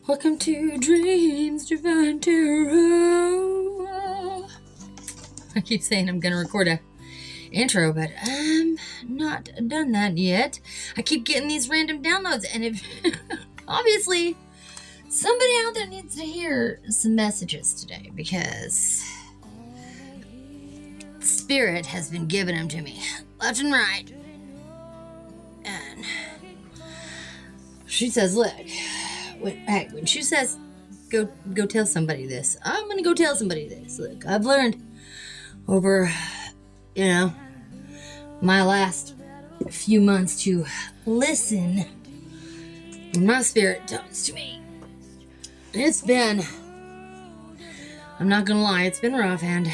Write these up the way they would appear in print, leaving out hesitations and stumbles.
Welcome to Dreams Divine Tarot. I keep saying I'm gonna record a intro, but I'm not done that yet. I keep getting these random downloads, and if obviously somebody out there needs to hear some messages today, because Spirit has been giving them to me left and right. And she says, look, when she says go tell somebody this, I'm gonna go tell somebody this. Look, I've learned over my last few months to listen when my spirit talks to me. It's been, I'm not gonna lie, it's been rough, and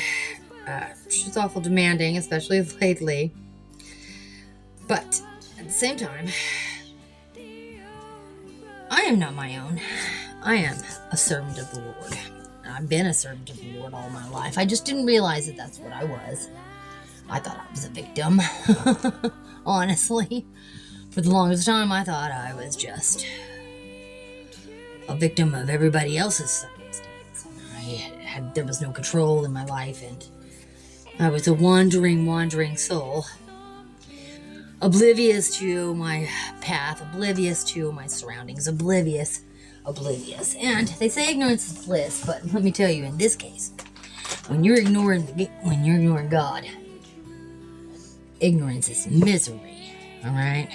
she's awful demanding, especially lately. But at the same time, I am not my own. I am a servant of the Lord. I've been a servant of the Lord all my life. I just didn't realize that that's what I was. I thought I was a victim. Honestly. For the longest time, I thought I was just a victim of everybody else's circumstance. There was no control in my life, and I was a wandering soul. Oblivious to my path, oblivious to my surroundings, oblivious. And they say ignorance is bliss, but let me tell you, in this case, when you're ignoring God, ignorance is misery. All right.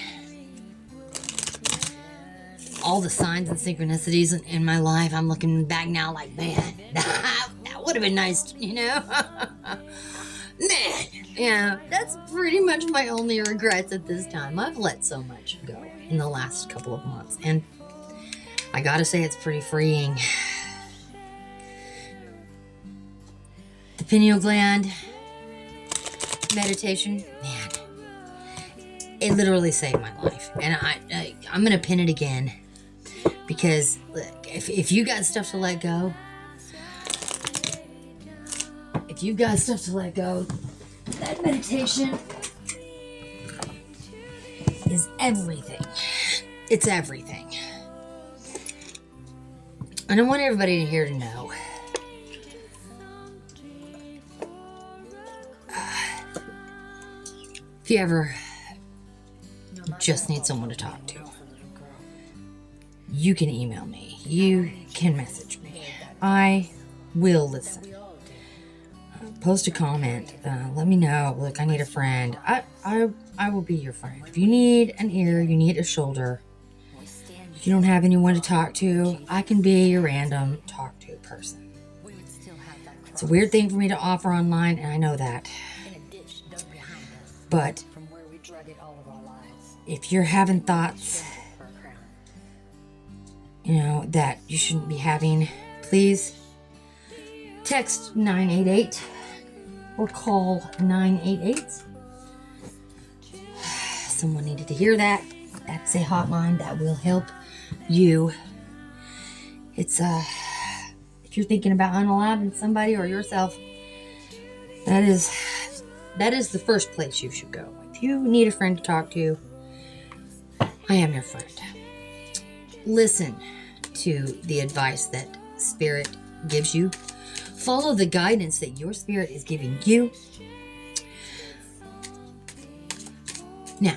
All the signs and synchronicities in my life, I'm looking back now like, man, that would have been nice, Man, that's pretty much my only regrets at this time. I've let so much go in the last couple of months, and I gotta say it's pretty freeing. The pineal gland meditation, man, it literally saved my life, and I'm gonna pin it again, because look, if you got stuff to let go, that meditation is everything. It's everything. And I want everybody here to know, if you ever just need someone to talk to, you can email me. You can message me. I will listen. Post a comment. Let me know. Look, I need a friend. I will be your friend. If you need an ear, you need a shoulder, if you don't have anyone to talk to, I can be your random talk to person. It's a weird thing for me to offer online, and I know that. But if you're having thoughts, that you shouldn't be having, please text 988 or call 988. Someone needed to hear that. That's a hotline that will help you. It's if you're thinking about unaliving somebody or yourself, that is the first place you should go. If you need a friend to talk to, I am your friend. Listen to the advice that Spirit gives you. Follow the guidance that your Spirit is giving you. Now,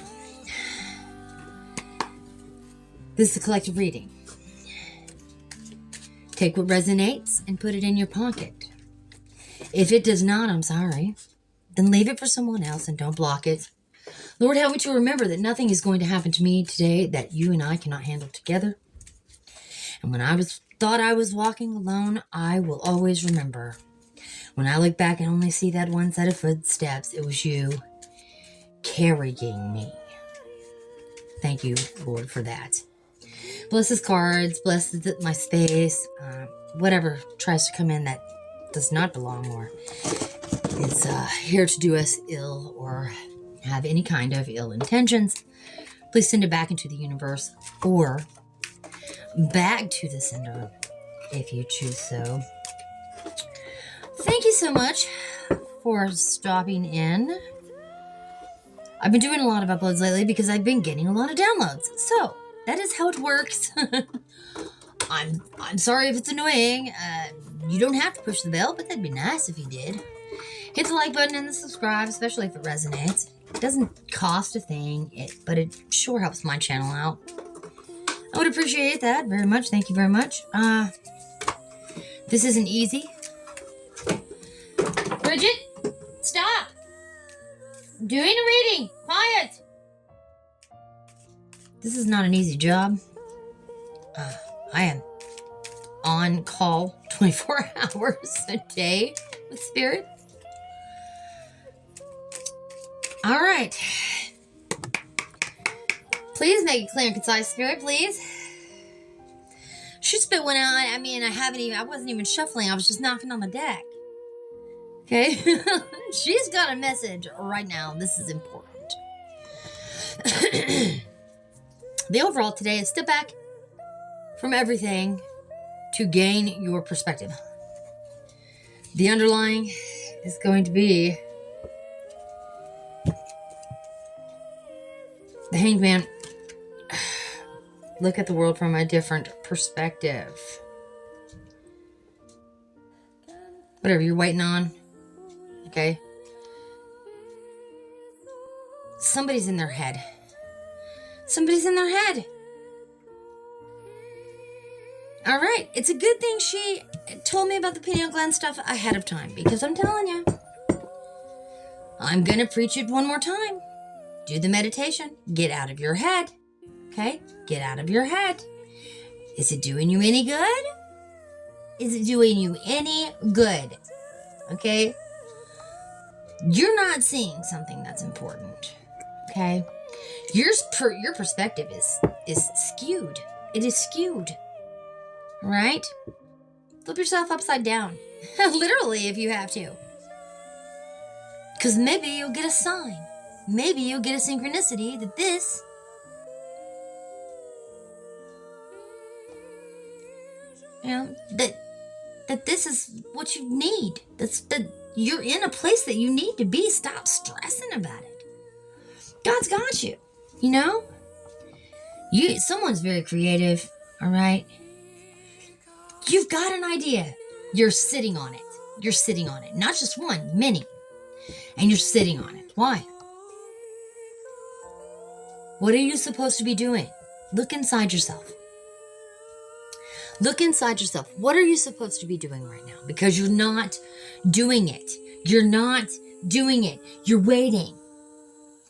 this is a collective reading. Take what resonates and put it in your pocket. If it does not, I'm sorry. Then leave it for someone else and don't block it. Lord, help me to remember that nothing is going to happen to me today that you and I cannot handle together. And when I thought I was walking alone, I will always remember. When I look back and only see that one set of footsteps, it was you carrying me. Thank you, Lord, for that. Bless his cards, bless my space, whatever tries to come in that does not belong or is here to do us ill or have any kind of ill intentions. Please send it back into the universe or back to the sender if you choose so. Thank you so much for stopping in. I've been doing a lot of uploads lately because I've been getting a lot of downloads. So that is how it works. I'm sorry if it's annoying. You don't have to push the bell, but that'd be nice if you did. Hit the like button and the subscribe, especially if it resonates. It doesn't cost a thing, but it sure helps my channel out. I would appreciate that very much. Thank you very much. This isn't easy. Bridget, stop! I'm doing a reading. Quiet. This is not an easy job. I am on call 24 hours a day with Spirit. All right. Please make it clear and concise, Spirit, please. She spit one out. I wasn't even shuffling. I was just knocking on the deck. Okay? She's got a message right now. This is important. The overall today is step back from everything to gain your perspective. The underlying is going to be the Hanged Man. Look at the world from a different perspective. Whatever you're waiting on, okay? Somebody's in their head. Somebody's in their head. All right. It's a good thing she told me about the pineal gland stuff ahead of time, because I'm telling you, I'm going to preach it one more time. Do the meditation. Get out of your head. Okay? Get out of your head. Is it doing you any good? Is it doing you any good? Okay? You're not seeing something that's important. Okay? Your perspective is skewed. It is skewed. Right? Flip yourself upside down. Literally, if you have to. Because maybe you'll get a sign. Maybe you'll get a synchronicity that this that this is what you need. That you're in a place that you need to be. Stop stressing about it. God's got you. You know? Someone's very creative, all right? You've got an idea. You're sitting on it. You're sitting on it. Not just one, many. And you're sitting on it. Why? What are you supposed to be doing? Look inside yourself. Look inside yourself. What are you supposed to be doing right now? Because you're not doing it. You're not doing it. You're waiting.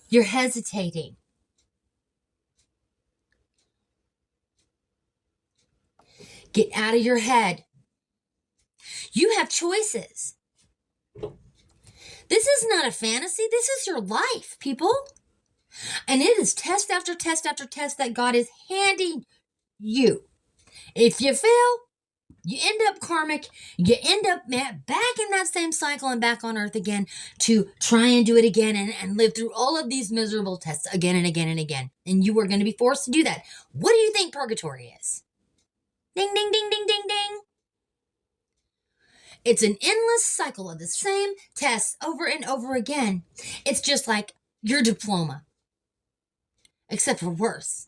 You're hesitating. Get out of your head. You have choices. This is not a fantasy. This is your life, people. And it is test after test after test that God is handing you. If you fail, you end up karmic. You end up back in that same cycle and back on earth again to try and do it again and live through all of these miserable tests again and again and again. And you are going to be forced to do that. What do you think purgatory is? Ding, ding, ding, ding, ding, ding. It's an endless cycle of the same tests over and over again. It's just like your diploma, except for worse.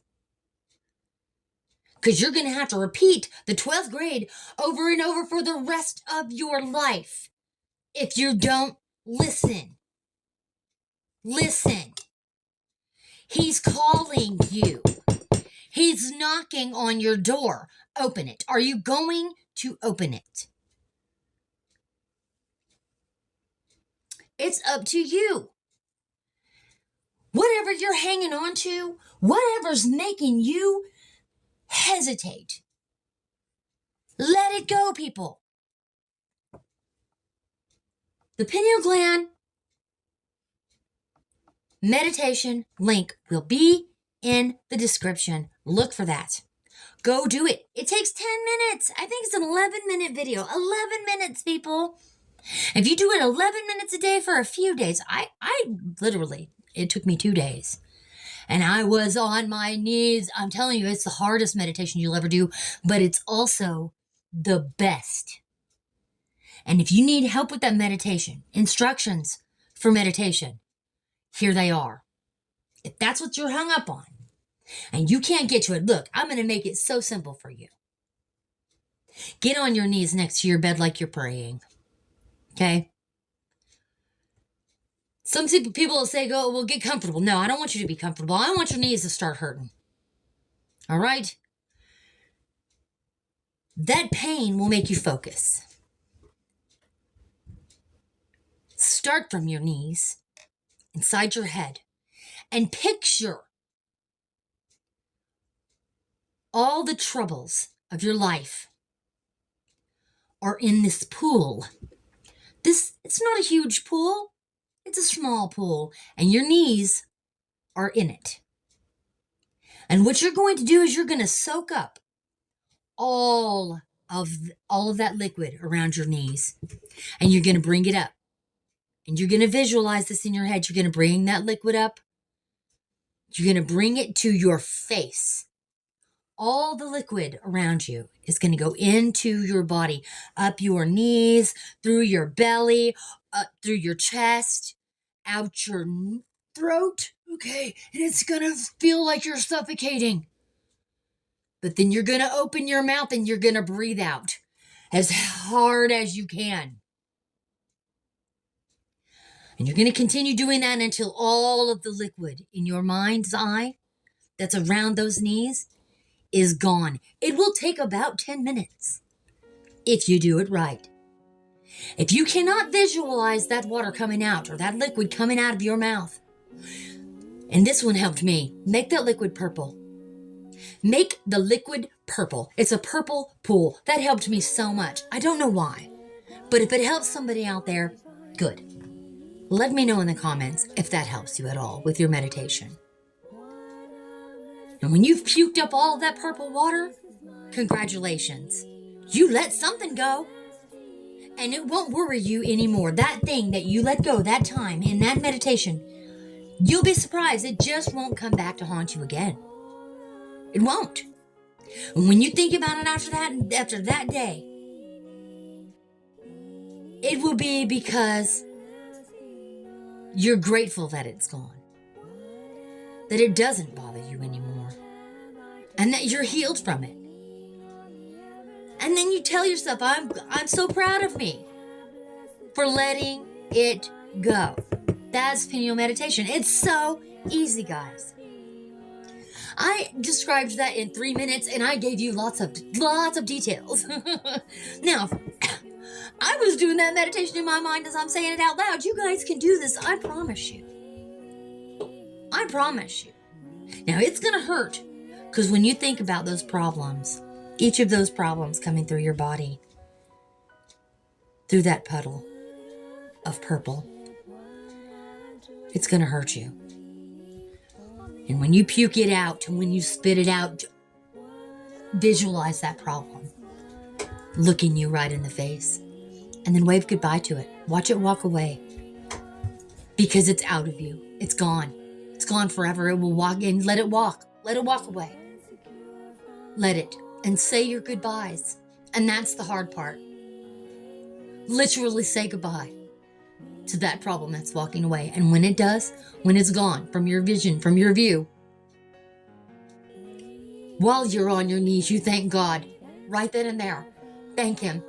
Because you're going to have to repeat the 12th grade over and over for the rest of your life if you don't listen. Listen. He's calling you. He's knocking on your door. Open it. Are you going to open it? It's up to you. Whatever you're hanging on to, whatever's making you hesitate, let it go, people. The pineal gland meditation link will be in the description. Look for that. Go do it. It takes 10 minutes. I think it's an 11-minute video. 11 minutes, people. If you do it 11 minutes a day for a few days, I literally, it took me 2 days. And I was on my knees. I'm telling you, it's the hardest meditation you'll ever do, but it's also the best. And if you need help with that meditation, instructions for meditation, here they are. If that's what you're hung up on and you can't get to it, look, I'm going to make it so simple for you. Get on your knees next to your bed like you're praying. Okay? Some people will say, "Go, well, get comfortable." No, I don't want you to be comfortable. I want your knees to start hurting. All right? That pain will make you focus. Start from your knees, inside your head, and picture all the troubles of your life are in this pool. It's not a huge pool. It's a small pool, and your knees are in it. And what you're going to do is you're going to soak up all of that liquid around your knees, and you're going to bring it up. And you're going to visualize this in your head. You're going to bring that liquid up. You're going to bring it to your face. All the liquid around you is going to go into your body, up your knees, through your belly, up through your chest, out your throat. Okay, and it's going to feel like you're suffocating. But then you're going to open your mouth and you're going to breathe out as hard as you can. And you're going to continue doing that until all of the liquid in your mind's eye that's around those knees is gone. It will take about 10 minutes if you do it right. If you cannot visualize that water coming out or that liquid coming out of your mouth, and this one helped me, make that liquid purple. Make the liquid purple. It's a purple pool. That helped me so much. I don't know why, but if it helps somebody out there, good. Let me know in the comments if that helps you at all with your meditation. And when you've puked up all of that purple water, congratulations. You let something go. And it won't worry you anymore. That thing that you let go that time in that meditation, you'll be surprised. It just won't come back to haunt you again. It won't. And when you think about it after that day, it will be because you're grateful that it's gone. That it doesn't bother you anymore. And that you're healed from it. And then you tell yourself, I'm so proud of me for letting it go. That's pineal meditation. It's so easy, guys. I described that in 3 minutes and I gave you lots of details. Now, I was doing that meditation in my mind as I'm saying it out loud. You guys can do this. I promise you. I promise you. Now, it's going to hurt because when you think about those problems, each of those problems coming through your body, through that puddle of purple, it's going to hurt you. And when you puke it out and when you spit it out, visualize that problem looking you right in the face. And then wave goodbye to it. Watch it walk away. Because it's out of you. It's gone. It's gone forever. It will walk in. Let it walk. Let it walk away. Let it. And say your goodbyes. And that's the hard part. Literally say goodbye to that problem that's walking away. And when it does, when it's gone from your vision, from your view, while you're on your knees, you thank God right then and there. Thank Him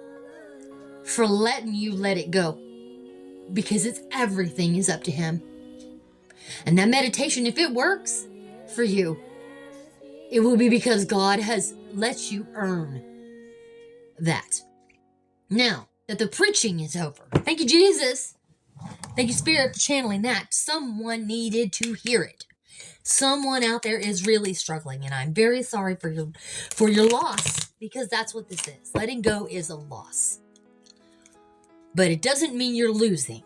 for letting you let it go, because everything is up to Him. And that meditation, if it works for you, it will be because God has let you earn that. Now that the preaching is over, thank you, Jesus. Thank you, Spirit, for channeling that. Someone needed to hear it. Someone out there is really struggling, and I'm very sorry for your loss, because that's what this is. Letting go is a loss. But it doesn't mean you're losing.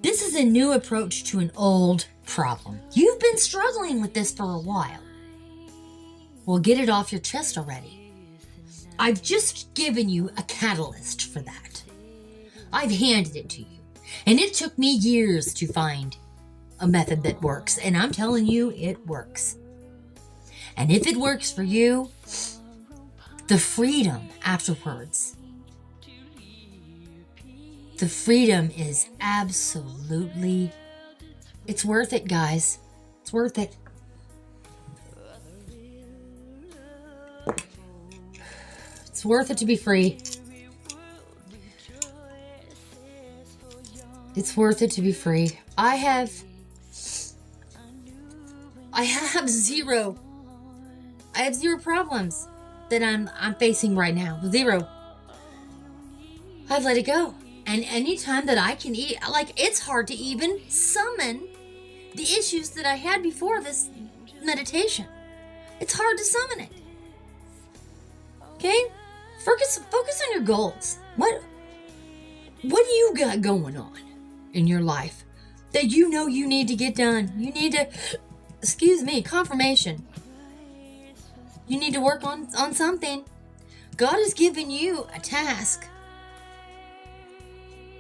This is a new approach to an old problem. You've been struggling with this for a while. Well, get it off your chest already. I've just given you a catalyst for that. I've handed it to you. And it took me years to find a method that works. And I'm telling you, it works. And if it works for you, the freedom afterwards, the freedom is absolutely, it's worth it, guys. It's worth it. It's worth it to be free. It's worth it to be free. I have zero problems that I'm facing right now. Zero. I've let it go. And anytime that I can eat, like, it's hard to even summon the issues that I had before this meditation. It's hard to summon it. Okay? Focus on your goals. What do you got going on in your life that you know you need to get done? You need to, confirmation. You need to work on something. God has given you a task.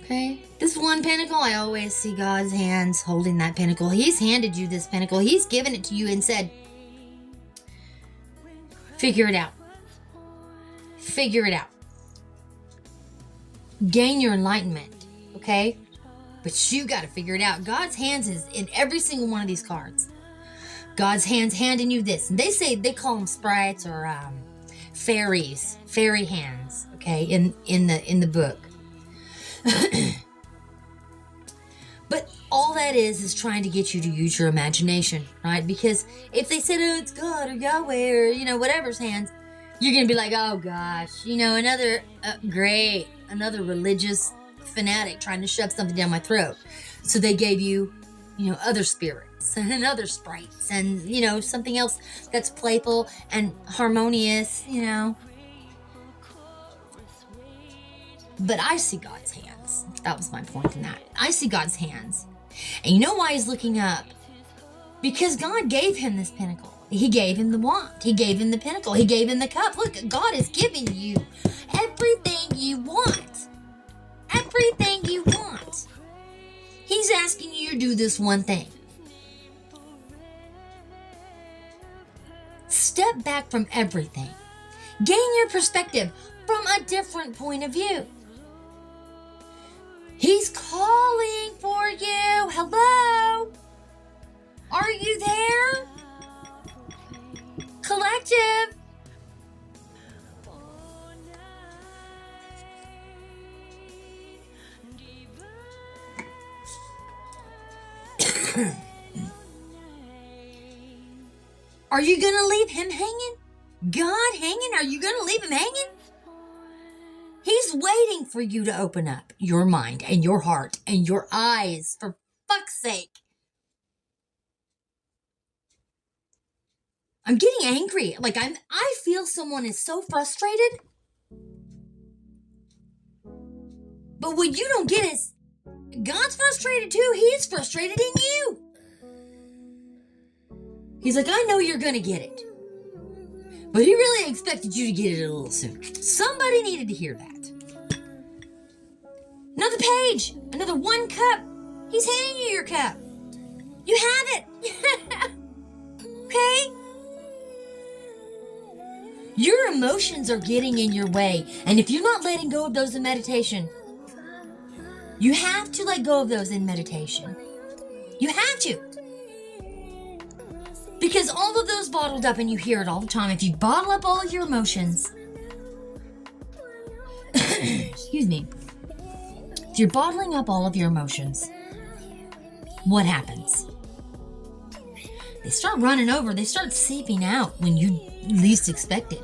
Okay? This one pinnacle, I always see God's hands holding that pinnacle. He's handed you this pinnacle. He's given it to you and said, figure it out. Figure it out. Gain your enlightenment. Okay? But you got to figure it out. God's hands is in every single one of these cards. God's hands handing you this. And they call them sprites or fairies. Fairy hands. Okay? In the book. But all that is trying to get you to use your imagination, right? Because if they said, oh, it's God or Yahweh or, whatever's hands, you're going to be like, oh gosh, another religious fanatic trying to shove something down my throat. So they gave you, other spirits and other sprites and, something else that's playful and harmonious, But I see God's hands. That was my point in that. I see God's hands. And you know why he's looking up? Because God gave him this pinnacle. He gave him the wand. He gave him the pinnacle. He gave him the cup. Look, God is giving you everything you want. Everything you want. He's asking you to do this one thing. Step back from everything. Gain your perspective from a different point of view. He's calling for you. Hello? Are you there? Collective. Are you going to leave him hanging? God hanging? Are you going to leave him hanging? He's waiting for you to open up your mind and your heart and your eyes, for fuck's sake. I'm getting angry. Like I feel someone is so frustrated. But what you don't get is God's frustrated too. He's frustrated in you. He's like, I know you're going to get it. But he really expected you to get it a little sooner. Somebody needed to hear that. Another page. Another one cup. He's handing you your cup. You have it. Okay? Your emotions are getting in your way. And if you're not letting go of those in meditation, you have to let go of those in meditation. You have to. Because all of those bottled up, and you hear it all the time, if you bottle up all of your emotions, excuse me, if you're bottling up all of your emotions, what happens? They start running over, they start seeping out when you least expect it.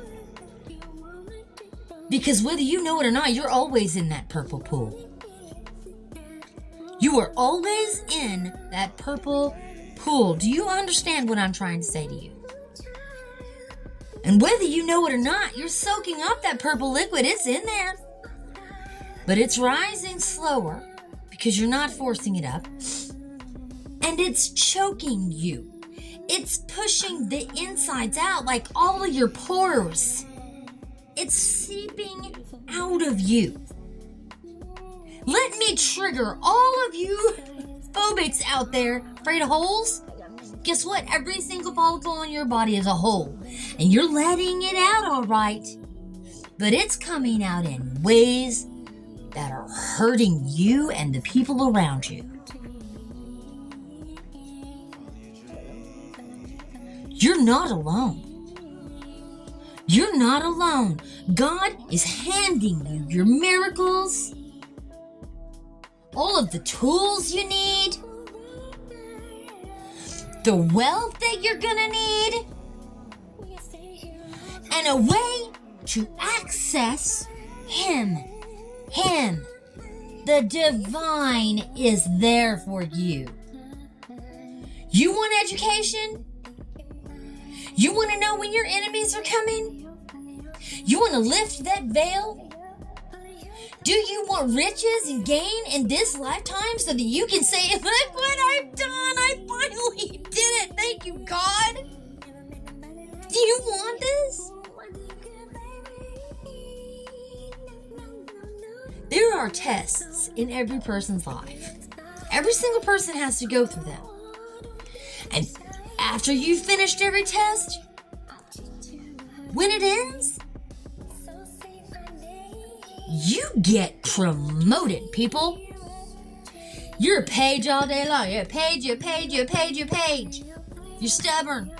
Because whether you know it or not, you're always in that purple pool. You are always in that purple pool. Do you understand what I'm trying to say to you? And whether you know it or not, you're soaking up that purple liquid. It's in there. But it's rising slower because you're not forcing it up. And it's choking you. It's pushing the insides out, like all of your pores. It's seeping out of you. Let me trigger all of you phobics out there, afraid of holes. Guess what? Every single follicle on your body is a hole. And you're letting it out all right. But it's coming out in ways that are hurting you and the people around you. You're not alone. You're not alone. God is handing you your miracles, all of the tools you need, the wealth that you're gonna need, and a way to access Him. The divine is there for you. You want education? You want to know when your enemies are coming? You want to lift that veil? Do you want riches and gain in this lifetime so that you can say, look what I've done, I finally did it, thank you, God? Do you want this? There are tests in every person's life. Every single person has to go through them. And after you've finished every test, when it ends, you get promoted, people. You're a page all day long. You're a page. You're stubborn.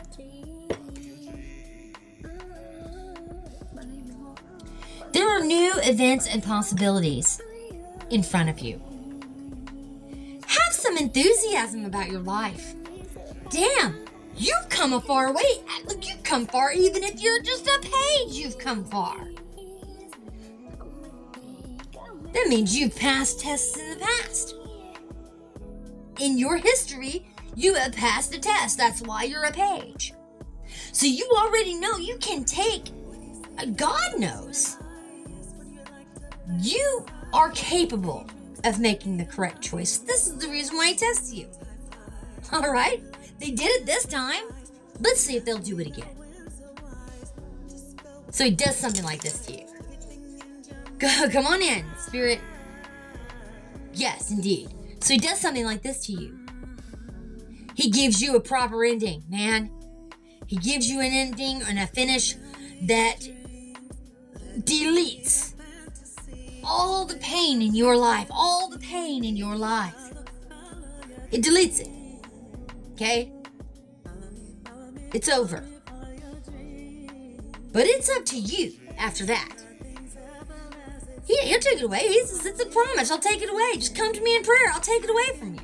There are new events and possibilities in front of you. Have some enthusiasm about your life. Damn, you've come a far way. Look, you've come far even if you're just a page. You've come far. That means you've passed tests in the past. In your history, you have passed a test. That's why you're a page. So you already know you can take, God knows, you are capable of making the correct choice. This is the reason why He tests you. All right? They did it this time. Let's see if they'll do it again. So He does something like this to you. Come on in, Spirit. Yes, indeed. So He does something like this to you. He gives you a proper ending, man. He gives you an ending and a finish that deletes all the pain in your life. All the pain in your life. It deletes it. Okay? It's over. But it's up to you after that. He'll take it away. It's a promise. I'll take it away. Just come to me in prayer. I'll take it away from you.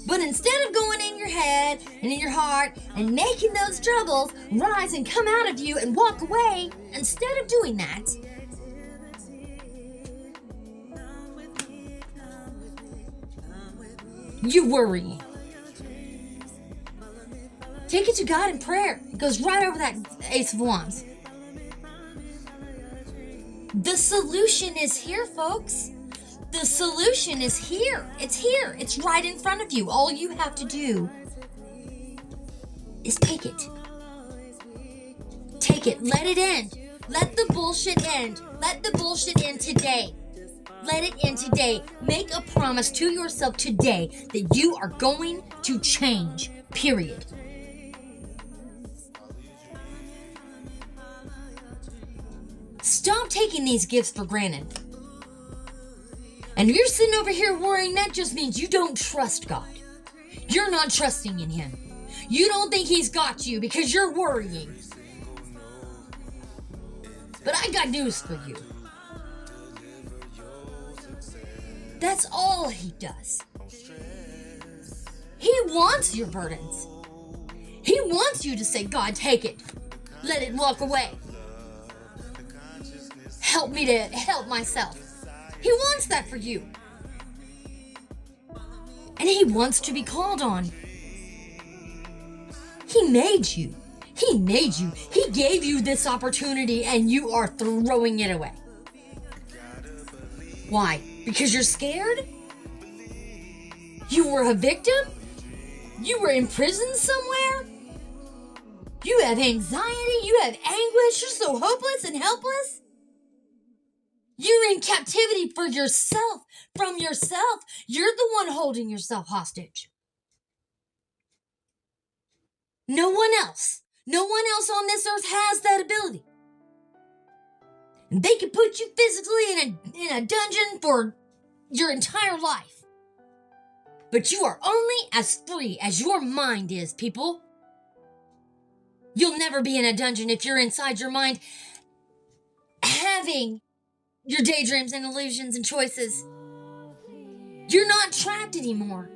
But instead of going in your head and in your heart and making those troubles rise and come out of you and walk away, instead of doing that, you worry. Take it to God in prayer. It goes right over that Ace of Wands. The solution is here, folks. The solution is here. It's here. It's right in front of you. All you have to do is take it. Take it. Let it end. Let the bullshit end. Let the bullshit end today. Let it end today. Make a promise to yourself today that you are going to change. Period. Stop taking these gifts for granted. And if you're sitting over here worrying, that just means you don't trust God. You're not trusting in Him. You don't think He's got you because you're worrying. But I got news for you. That's all He does. He wants your burdens. He wants you to say, God, take it. Let it walk away. Help me to help myself. He wants that for you. And He wants to be called on. He made you. He made you. He gave you this opportunity and you are throwing it away. Why? Because you're scared? You were a victim? You were in prison somewhere? You have anxiety? You have anguish? You're so hopeless and helpless? You're in captivity for yourself, from yourself. You're the one holding yourself hostage. No one else on this earth has that ability. And they can put you physically in a dungeon for your entire life. But you are only as free as your mind is, people. You'll never be in a dungeon if you're inside your mind having your daydreams and illusions and choices. You're not trapped anymore.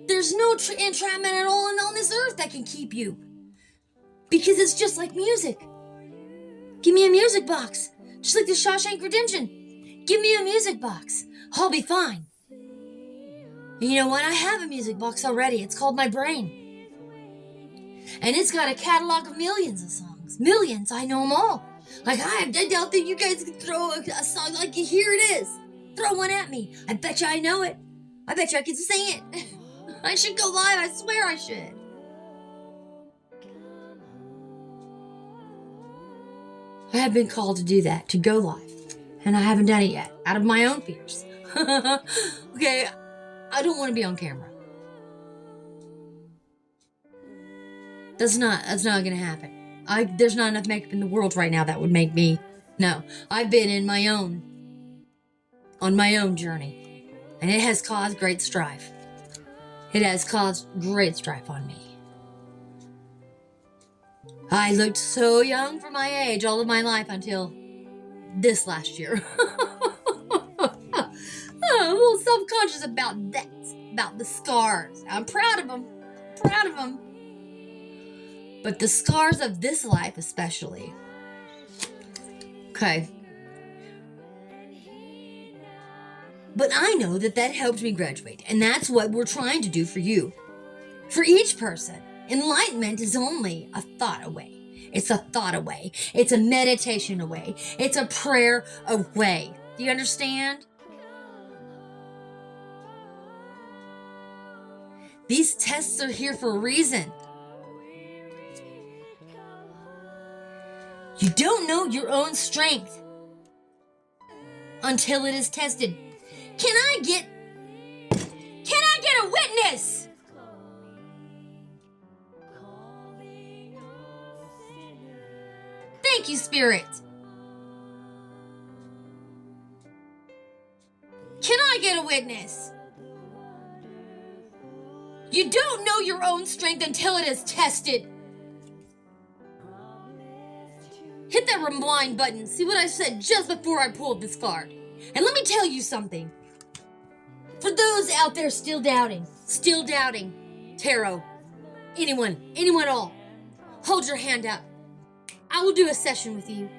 There's no entrapment at all on this earth that can keep you. Because it's just like music. Give me a music box. Just like the Shawshank Redemption. Give me a music box. I'll be fine. And you know what? I have a music box already. It's called my brain. And it's got a catalog of millions of songs. Millions. I know them all. Like, I don't think you guys could throw a song like, here it is. Throw one at me. I bet you I know it. I bet you I can sing it. I should go live. I swear I should. I have been called to do that, to go live. And I haven't done it yet, out of my own fears. Okay, I don't want to be on camera. That's not going to happen. There's not enough makeup in the world right now that would make me. No, I've been on my own journey. And it has caused great strife. It has caused great strife on me. I looked so young for my age all of my life until this last year. I'm a little self-conscious about that, about the scars. I'm proud of them. But the scars of this life especially. Okay. But I know that helped me graduate. And that's what we're trying to do for you. For each person. Enlightenment is only a thought away. It's a thought away. It's a meditation away. It's a prayer away. Do you understand? These tests are here for a reason. You don't know your own strength until it is tested. Can I get a witness? Thank you, Spirit. Can I get a witness? You don't know your own strength until it is tested. Hit that rewind button. See what I said just before I pulled this card. And let me tell you something. For those out there still doubting tarot, anyone at all, hold your hand up. I will do a session with you.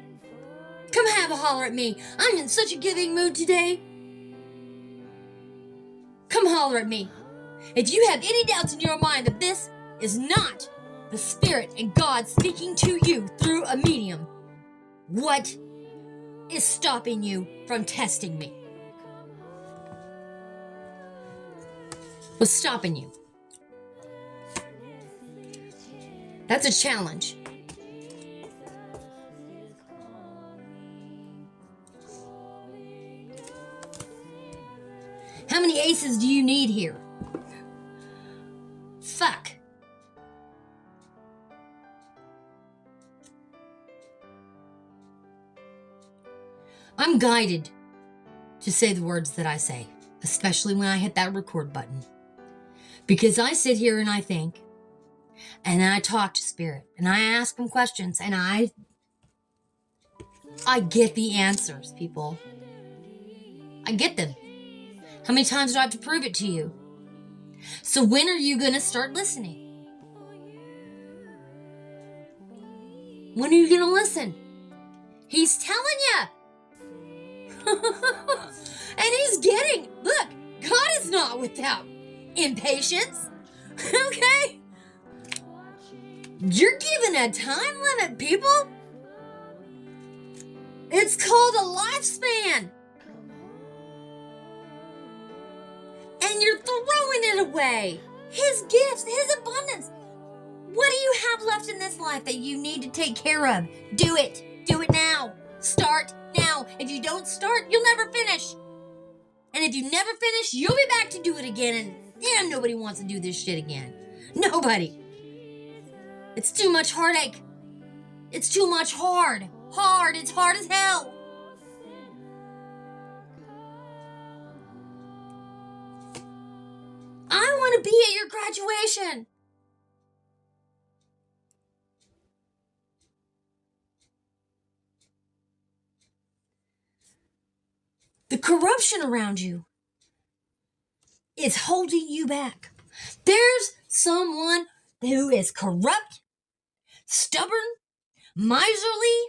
Come have a holler at me. I'm in such a giving mood today. Come holler at me. If you have any doubts in your mind that this is not the Spirit and God speaking to you through a medium, what is stopping you from testing me? What's stopping you? That's a challenge. How many aces do you need here? Fuck. I'm guided to say the words that I say, especially when I hit that record button. Because I sit here and I think, and I talk to Spirit, and I ask him questions, and I get the answers, people. I get them. How many times do I have to prove it to you? So when are you going to start listening? When are you going to listen? He's telling you. And he's getting, look, God is not without impatience. Okay? You're given a time limit, people. It's called a lifespan. And you're throwing it away. His gifts, his abundance. What do you have left in this life that you need to take care of? Do it. Do it now. Start now. If you don't start, you'll never finish. And if you never finish, you'll be back to do it again. And damn, nobody wants to do this shit again. Nobody. It's too much heartache. It's too much hard. Hard. It's hard as hell. I want to be at your graduation. corruption around you is holding you back. There's someone who is corrupt, stubborn, miserly.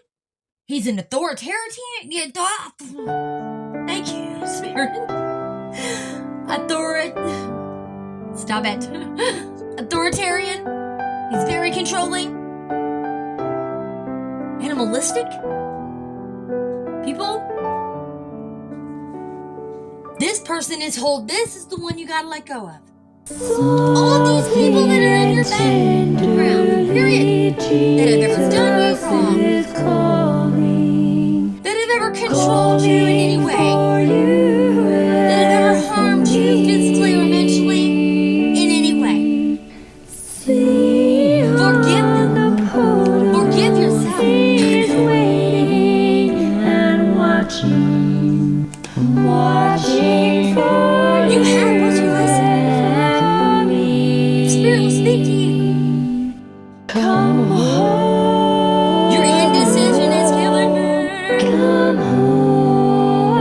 He's an authoritarian. Thank you, Spirit. Stop it. Authoritarian. He's very controlling. Animalistic. People. This person is this is the one you gotta let go of. All of these people that are in your background, period, that have ever done you wrong, that have ever controlled you in any way, that have ever harmed you physically or mentally in any way. Forgive them. Forgive yourself. You have what you listen. The Spirit will speak to you. Come home. Your indecision is killing me. Come home.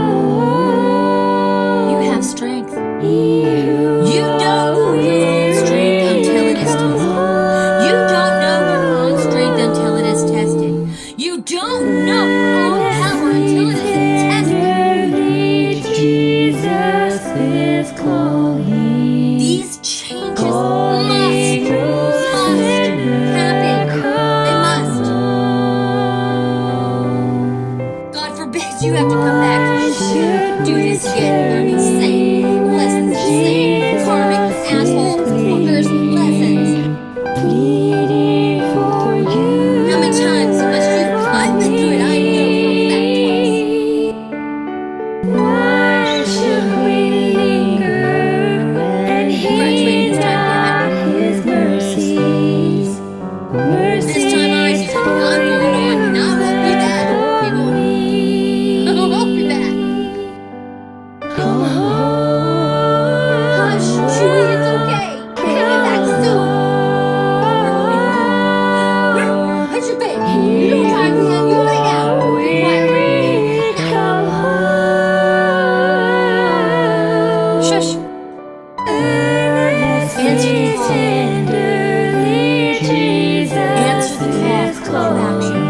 You have strength. You don't know your own strength until it is tested. You don't know your own strength until it is tested. You don't know your own power until it is tested. Jesus is calling. These changes must happen. They must. God forbid you have to come back and do this again. Learn these same lessons, the same karmic asshole fuckers lessons. Pleading for you. How many times must you? I've been through it. I know for a fact twice. Why should we linger and Graduating heed this time, not His mercies? This time I'm going on, and I won't be back. People, I won't be back. Come home. Hush, Chewie, it's okay. We'll be back soon. Hush your baby. You don't try to have you lay down. Be quiet. Come home. Shush. Answer the call. Tenderly, Jesus Answer the call to action.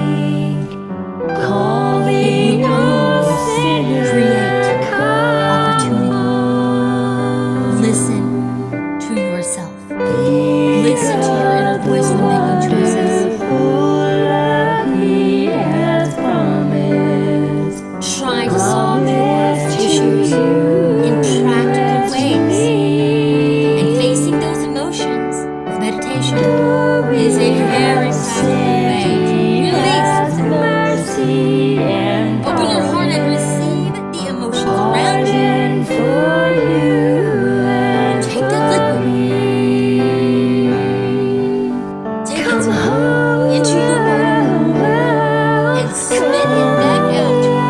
calling all sinners. Create Come opportunity. Listen to yourself. Listen to your inner voice when making choices. He has promised. Try to solve your issues in practical ways. And facing those emotions with meditation is a very practical way to release. Mercy and Open your heart and receive the emotions around you. pardon for you. Take that liquid. Take it into your body and spit it back out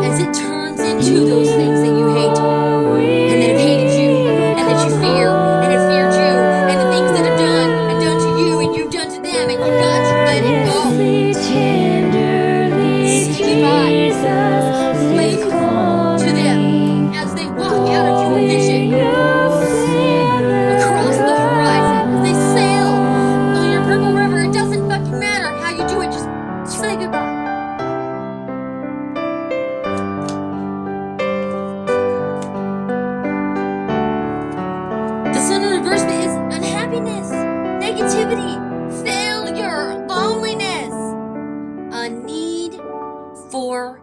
as it turns into those things that you hate and that have hated you and that you fear and have feared you and the things that have done and done to you and you've done to them and you got to let it go. Tenderly, Say goodbye. Jesus Wave is to calling. them as they walk out of your vision across the horizon as they sail on your purple river. It doesn't fucking matter how you do it, just say goodbye. The sun in reverse is unhappiness, negativity, failure, loneliness, a need for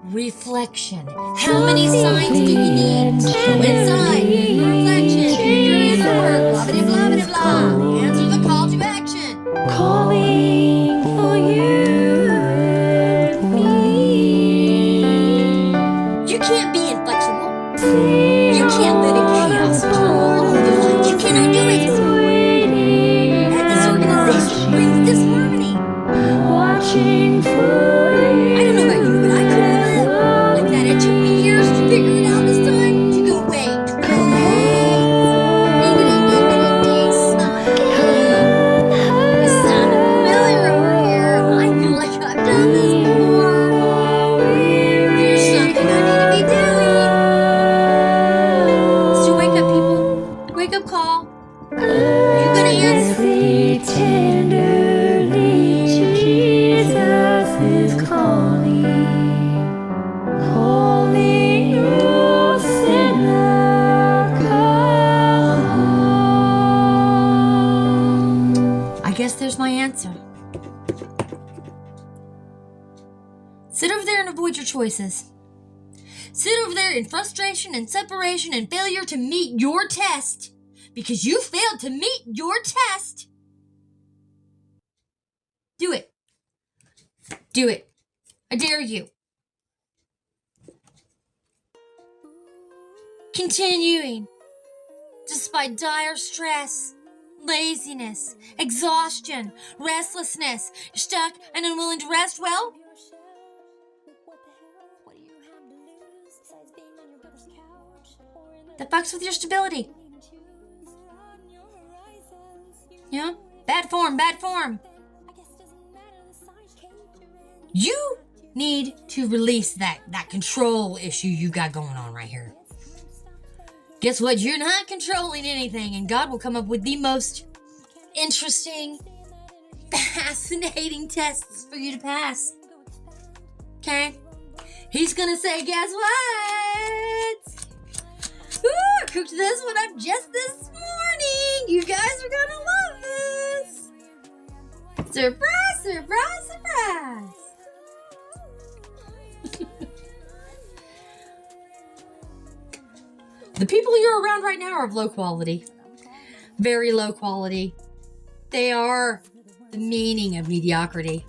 reflection. How many signs do you need? Two inside. Reflection. Your inner work. Blah blah blah blah blah. Answer the call to action. Calling for you and me. You can't be inflexible. You can't live in chaos and turmoil all your life. You cannot do it. And this organization brings disharmony. Watching for you. I don't know about you, but I couldn't live like that. It took me years to figure it out this time. To go, wait. You gonna answer? Earnestly, tenderly, Jesus is calling you, sinner, come home. I guess there's my answer. Sit over there and avoid your choices. Sit over there in frustration and separation and failure to meet your test because you failed to meet your test. Do it. Do it. I dare you. Continuing, despite dire stress, laziness, exhaustion, restlessness, you're stuck and unwilling to rest, well, that fucks with your stability. Yeah? Bad form, bad form. You need to release that control issue you got going on right here. Guess what? You're not controlling anything, and God will come up with the most interesting, fascinating tests for you to pass. Okay? He's gonna say, guess what? Ooh, I cooked this one up just this morning. You guys are gonna love this. Surprise, surprise, surprise. The people you're around right now are of low quality. Very low quality. They are the meaning of mediocrity.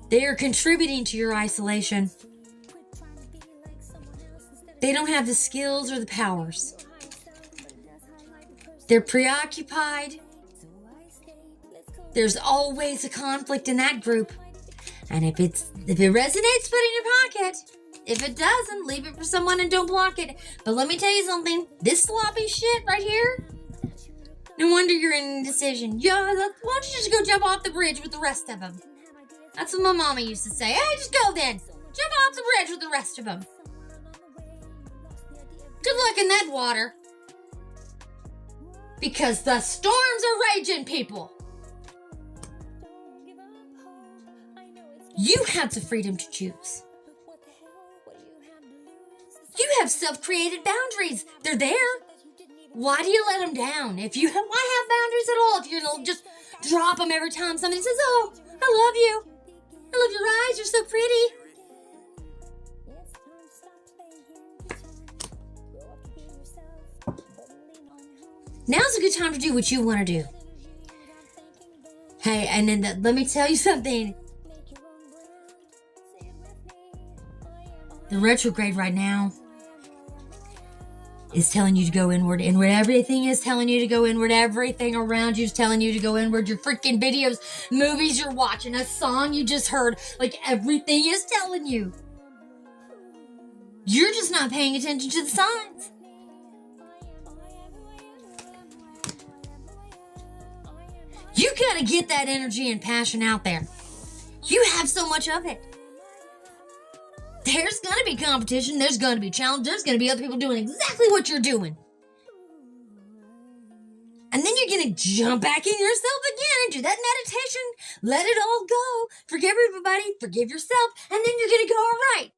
They are contributing to your isolation. They don't have the skills or the powers. They're preoccupied. There's always a conflict in that group. And if it resonates, put it in your pocket. If it doesn't, leave it for someone and don't block it. But let me tell you something. This sloppy shit right here, no wonder you're in indecision. Yo, why don't you just go jump off the bridge with the rest of them? That's what my mama used to say. Hey, just go then. Jump off the bridge with the rest of them. Good luck in that water. Because the storms are raging, people. You have the freedom to choose. You have self-created boundaries. They're there. Why do you let them down? Why have boundaries at all if you're going to just drop them every time somebody says, oh, I love you. I love your eyes. You're so pretty. Now's a good time to do what you want to do. Hey, and then let me tell you something. The retrograde right now is telling you to go inward. Inward. Everything is telling you to go inward. Everything around you is telling you to go inward. Your freaking videos, movies you're watching, a song you just heard. Like, everything is telling you. You're just not paying attention to the signs. You gotta get that energy and passion out there. You have so much of it. There's gonna be competition, there's gonna be challenge, there's gonna be other people doing exactly what you're doing. And then you're gonna jump back in yourself again and do that meditation. Let it all go. Forgive everybody, forgive yourself, and then you're gonna go, all right.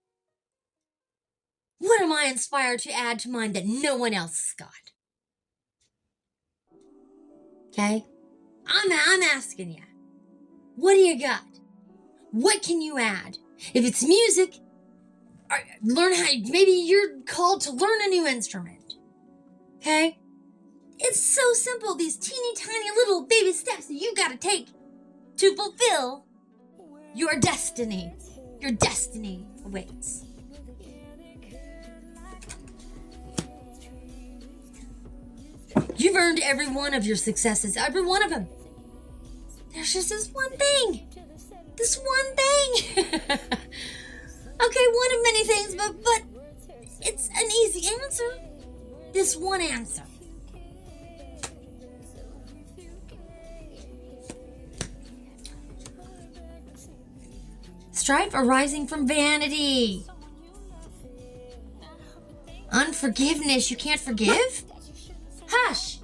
What am I inspired to add to mine that no one else has got? Okay? I'm asking you. What do you got? What can you add? If it's music, learn how, maybe you're called to learn a new instrument. Okay? It's so simple, these teeny tiny little baby steps that you gotta take to fulfill your destiny. Your destiny awaits. You've earned every one of your successes, every one of them. There's just this one thing. This one thing. Okay, one of many things, but it's an easy answer. This one answer. Strife arising from vanity. forgiveness. You can't forgive? Hush!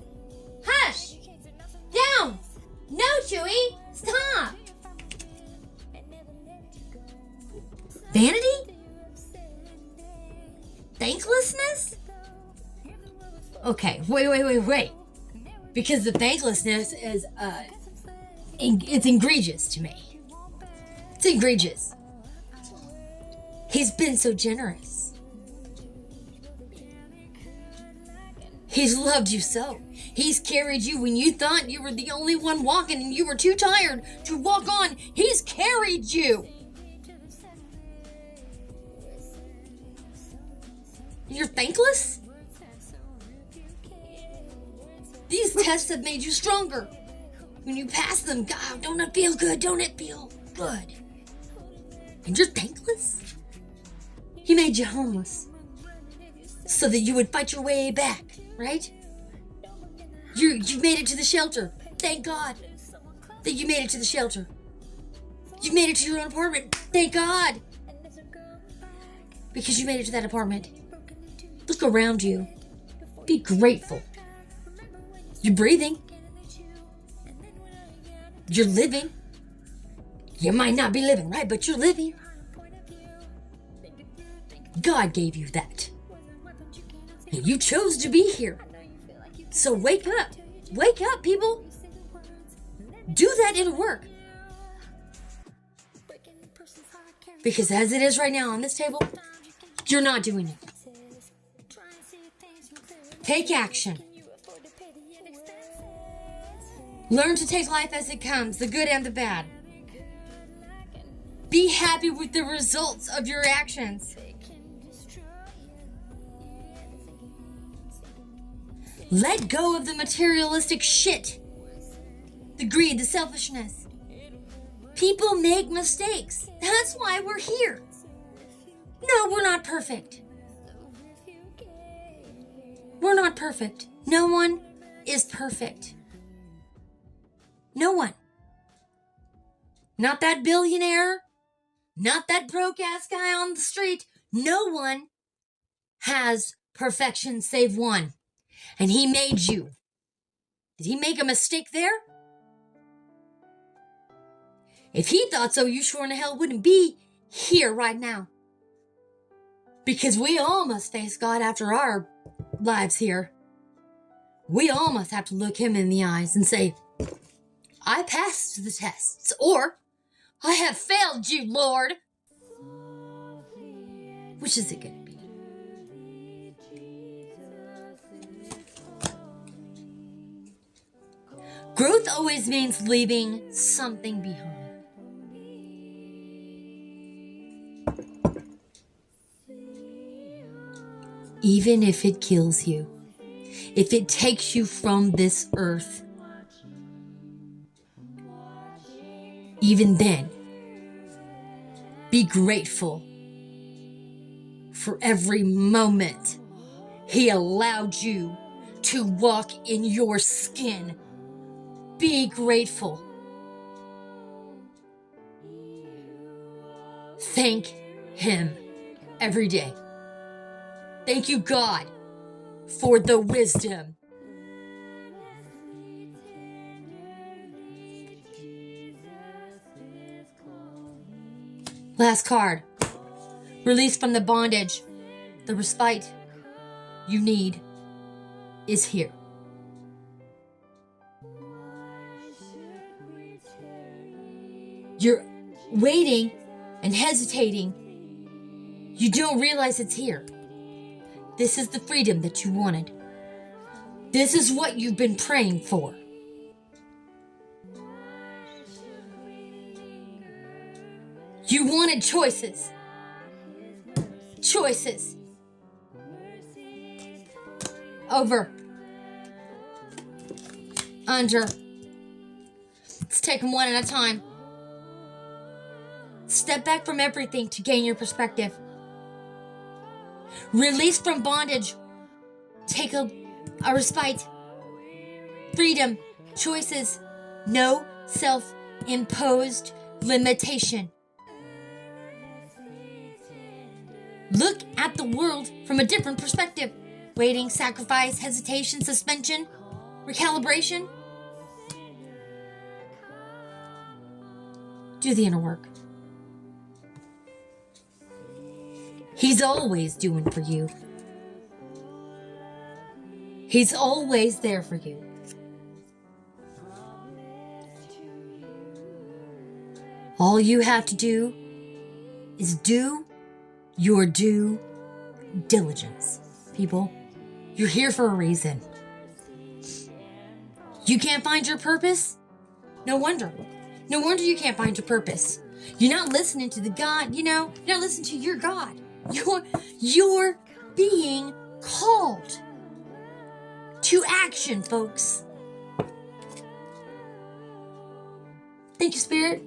Hush! Down! No, Chewie! Stop! Vanity? Thanklessness? Okay, wait. Because the thanklessness is, it's egregious to me. It's egregious. He's been so generous. He's loved you so. He's carried you when you thought you were the only one walking and you were too tired to walk on. He's carried you. You're thankless? These tests have made you stronger. When you pass them, God, don't it feel good? Don't it feel good? And you're thankless? He made you homeless so that you would fight your way back, right? You made it to the shelter. Thank God that you made it to the shelter. You made it to your own apartment. Thank God. Because you made it to that apartment. Look around you. Be grateful. You're breathing. You're living. You might not be living right, but you're living. God gave you that. And you chose to be here. So wake up. Wake up, people. Do that inner work. Because as it is right now on this table, you're not doing it. Take action. Learn to take life as it comes, the good and the bad. Be happy with the results of your actions. Let go of the materialistic shit. The greed, the selfishness. People make mistakes. That's why we're here. No, we're not perfect. We're not perfect. No one is perfect. No one. Not that billionaire. Not that broke-ass guy on the street. No one has perfection save one. And he made you. Did he make a mistake there? If he thought so, you sure in the hell wouldn't be here right now. Because we all must face God after our lives here. We all must have to look him in the eyes and say, I passed the tests, or I have failed you, Lord. Which is it going to be? Growth always means leaving something behind. Even if it kills you, if it takes you from this earth, even then, be grateful for every moment he allowed you to walk in your skin. Be grateful. Thank him every day. Thank you, God, for the wisdom. Last card. Release from the bondage. The respite you need is here. You're waiting and hesitating. You don't realize it's here. This is the freedom that you wanted. This is what you've been praying for. You wanted choices. Choices. Over. Under. Let's take them one at a time. Step back from everything to gain your perspective. Release from bondage. Take a respite. Freedom. Choices. No self-imposed limitation. Look at the world from a different perspective. waiting, sacrifice, hesitation, suspension, recalibration. Do the inner work. He's always doing for you. He's always there for you. All you have to do is do your due diligence. People, you're here for a reason. You can't find your purpose? No wonder. No wonder you can't find your purpose. You're not listening to the God, you're not listening to your God. You're being called to action, folks. Thank you, Spirit.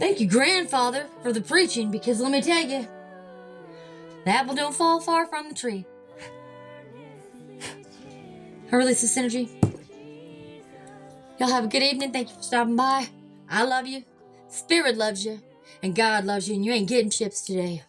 Thank you, Grandfather, for the preaching, because let me tell you, the apple don't fall far from the tree. I release this energy. Y'all have a good evening. Thank you for stopping by. I love you. Spirit loves you. And God loves you. And you ain't getting chips today.